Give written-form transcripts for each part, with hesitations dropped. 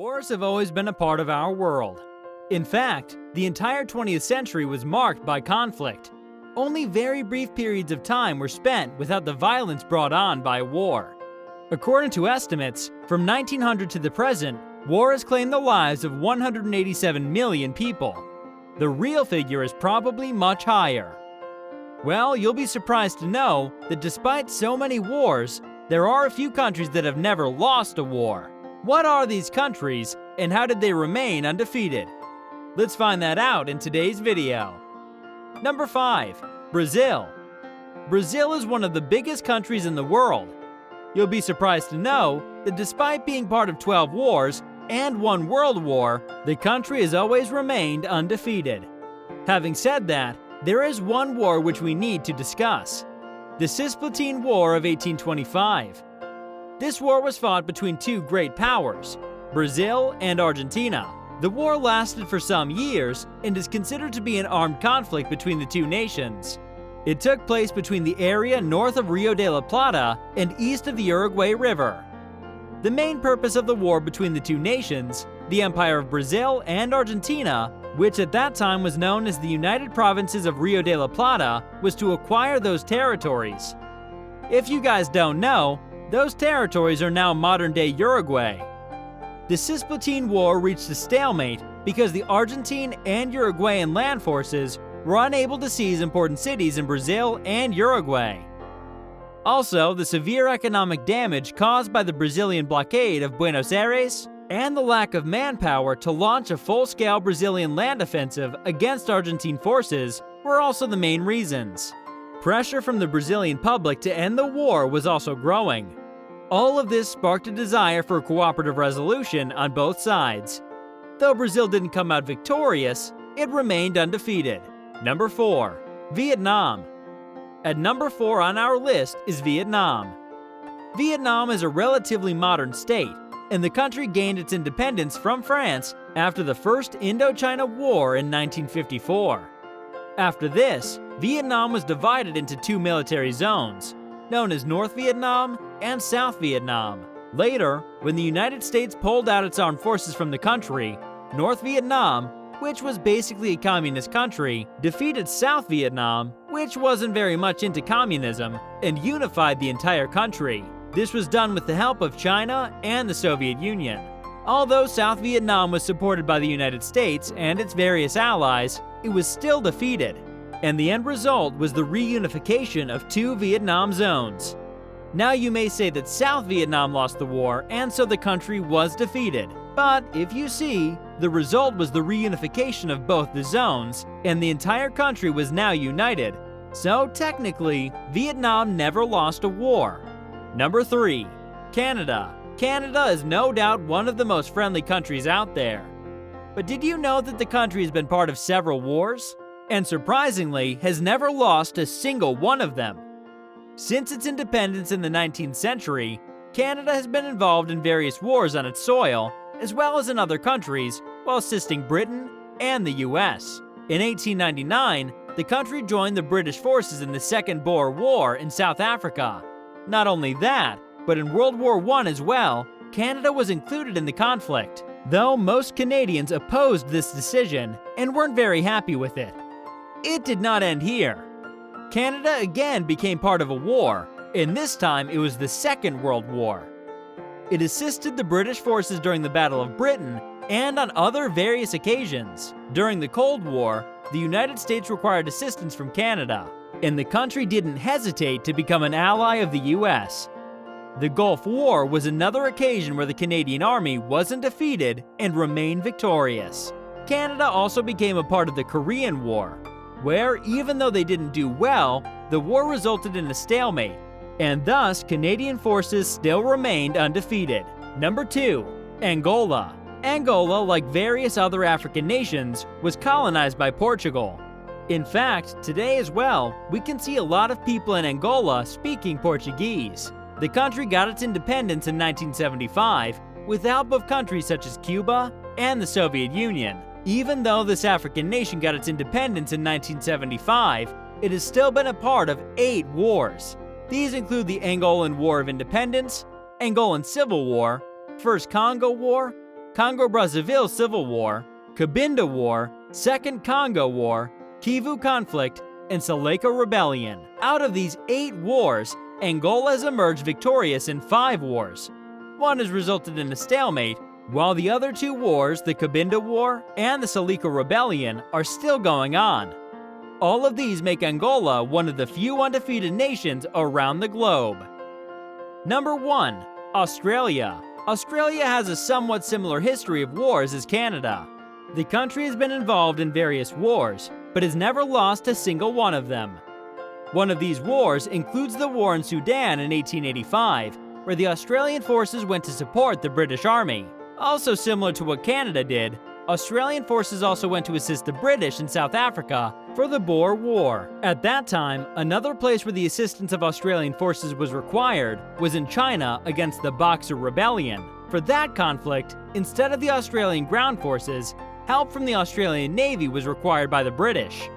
Wars have always been a part of our world. In fact, the entire 20th century was marked by conflict. Only very brief periods of time were spent without the violence brought on by war. According to estimates, from 1900 to the present, war has claimed the lives of 187 million people. The real figure is probably much higher. Well, you'll be surprised to know that despite so many wars, there are a few countries that have never lost a war. What are these countries, and how did they remain undefeated? Let's find that out in today's video. Number 5. Brazil. Brazil is one of the biggest countries in the world. You'll be surprised to know that despite being part of 12 wars and one world war, the country has always remained undefeated. Having said that, there is one war which we need to discuss: the Cisplatin War of 1825. This war was fought between two great powers, Brazil and Argentina. The war lasted for some years and is considered to be an armed conflict between the two nations. It took place between the area north of Rio de la Plata and east of the Uruguay River. The main purpose of the war between the two nations, the Empire of Brazil and Argentina, which at that time was known as the United Provinces of Rio de la Plata, was to acquire those territories. If you guys don't know, those territories are now modern-day Uruguay. The Cisplatin War reached a stalemate because the Argentine and Uruguayan land forces were unable to seize important cities in Brazil and Uruguay. Also, the severe economic damage caused by the Brazilian blockade of Buenos Aires and the lack of manpower to launch a full-scale Brazilian land offensive against Argentine forces were also the main reasons. Pressure from the Brazilian public to end the war was also growing. All of this sparked a desire for a cooperative resolution on both sides. Though Brazil didn't come out victorious, it remained undefeated. Number 4. Vietnam. At number 4 on our list is Vietnam. Vietnam is a relatively modern state, and the country gained its independence from France after the First Indochina War in 1954. After this, Vietnam was divided into two military zones, known as North Vietnam and South Vietnam. Later, when the United States pulled out its armed forces from the country, North Vietnam, which was basically a communist country, defeated South Vietnam, which wasn't very much into communism, and unified the entire country. This was done with the help of China and the Soviet Union. Although South Vietnam was supported by the United States and its various allies, it was still defeated, and the end result was the reunification of two Vietnam zones. Now you may say that South Vietnam lost the war and so the country was defeated, but if you see, the result was the reunification of both the zones, and the entire country was now united. So technically, Vietnam never lost a war. Number 3. Canada. Canada is no doubt one of the most friendly countries out there. But did you know that the country has been part of several wars? And surprisingly, has never lost a single one of them. Since its independence in the 19th century, Canada has been involved in various wars on its soil, as well as in other countries, while assisting Britain and the US. In 1899, the country joined the British forces in the Second Boer War in South Africa. Not only that, but in World War I as well, Canada was included in the conflict, though most Canadians opposed this decision and weren't very happy with it. It did not end here. Canada again became part of a war, and this time it was the Second World War. It assisted the British forces during the Battle of Britain and on other various occasions. During the Cold War, the United States required assistance from Canada, and the country didn't hesitate to become an ally of the US. The Gulf War was another occasion where the Canadian Army wasn't defeated and remained victorious. Canada also became a part of the Korean War, where even though they didn't do well, the war resulted in a stalemate, and thus Canadian forces still remained undefeated. Number 2. Angola. Angola, like various other African nations, was colonized by Portugal. In fact, today as well, we can see a lot of people in Angola speaking Portuguese. The country got its independence in 1975 with the help of countries such as Cuba and the Soviet Union. Even though this African nation got its independence in 1975, it has still been a part of 8 wars. These include the Angolan War of Independence, Angolan Civil War, First Congo War, Congo-Brazzaville Civil War, Cabinda War, Second Congo War, Kivu Conflict, and Seleka Rebellion. Out of these 8 wars, Angola has emerged victorious in 5 wars. One has resulted in a stalemate, while the other 2 wars, the Cabinda War and the Seleka Rebellion, are still going on. All of these make Angola one of the few undefeated nations around the globe. Number 1. Australia. Australia has a somewhat similar history of wars as Canada. The country has been involved in various wars, but has never lost a single one of them. One of these wars includes the war in Sudan in 1885, where the Australian forces went to support the British Army. Also similar to what Canada did, Australian forces also went to assist the British in South Africa for the Boer War. At that time, another place where the assistance of Australian forces was required was in China against the Boxer Rebellion. For that conflict, instead of the Australian ground forces, help from the Australian Navy was required by the British.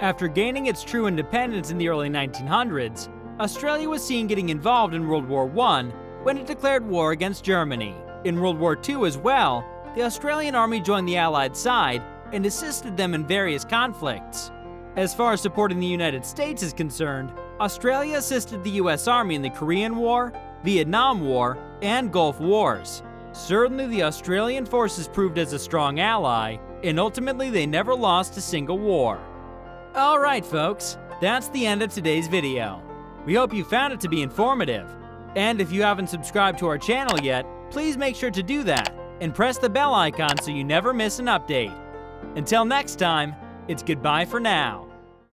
After gaining its true independence in the early 1900s, Australia was seen getting involved in World War I when it declared war against Germany. In World War II as well, the Australian Army joined the Allied side and assisted them in various conflicts. As far as supporting the United States is concerned, Australia assisted the US Army in the Korean War, Vietnam War, and Gulf Wars. Certainly the Australian forces proved as a strong ally, and ultimately they never lost a single war. Alright folks, that's the end of today's video. We hope you found it to be informative. And if you haven't subscribed to our channel yet, please make sure to do that, and press the bell icon so you never miss an update. Until next time, it's goodbye for now.